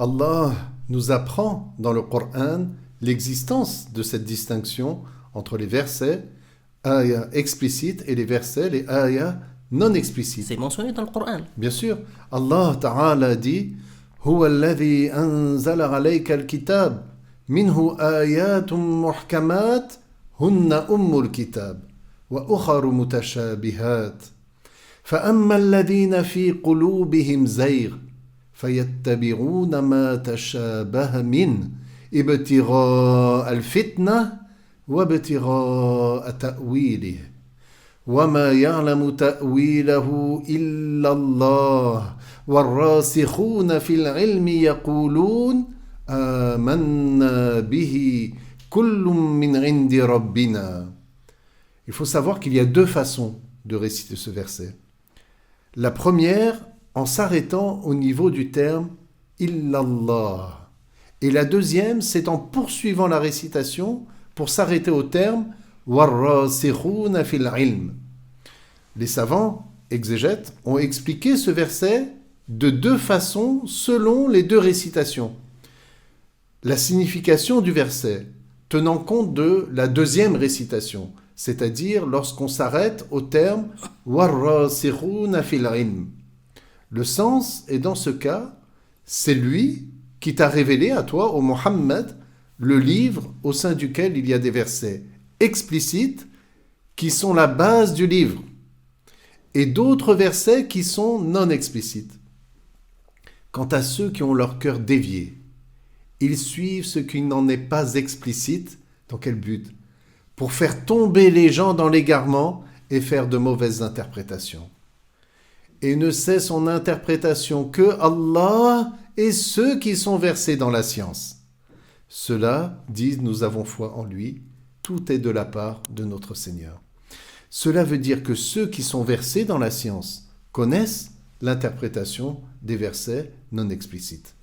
Allah nous apprend dans le Coran l'existence de cette distinction entre les versets ayats explicites et les versets, les ayats non explicites. C'est mentionné dans le Coran. Bien sûr, Allah Ta'ala dit هو الذي أنزل عليك الكتاب منه آيات محكمات هن أم الكتاب وأخر متشابهات فأما الذين في قلوبهم زيغ فيتبعون ما تشابه منه ابتغاء الفتنة وابتغاء تأويله وما يعلم تأويله إلا الله والراسخون في العلم يقولون آمنا به كل من عند ربنا. Il faut savoir qu'il y a deux façons de réciter ce verset. La première, en s'arrêtant au niveau du terme « illallah ». Et la deuxième, c'est en poursuivant la récitation pour s'arrêter au terme « warrasikhuna fil ilm ». Les savants, exégètes, ont expliqué ce verset de deux façons selon les deux récitations. La signification du verset, tenant compte de la deuxième récitation, c'est-à-dire lorsqu'on s'arrête au terme « warrasikhuna fil ilm ». Le sens est dans ce cas, c'est lui qui t'a révélé à toi, ô Mohammed, le livre au sein duquel il y a des versets explicites qui sont la base du livre et d'autres versets qui sont non explicites. Quant à ceux qui ont leur cœur dévié, ils suivent ce qui n'en est pas explicite. Dans quel but ? Pour faire tomber les gens dans l'égarement et faire de mauvaises interprétations. Et ne sait son interprétation que Allah et ceux qui sont versés dans la science. Ceux-là disent nous avons foi en lui, tout est de la part de notre Seigneur. Cela veut dire que ceux qui sont versés dans la science connaissent l'interprétation des versets non explicites.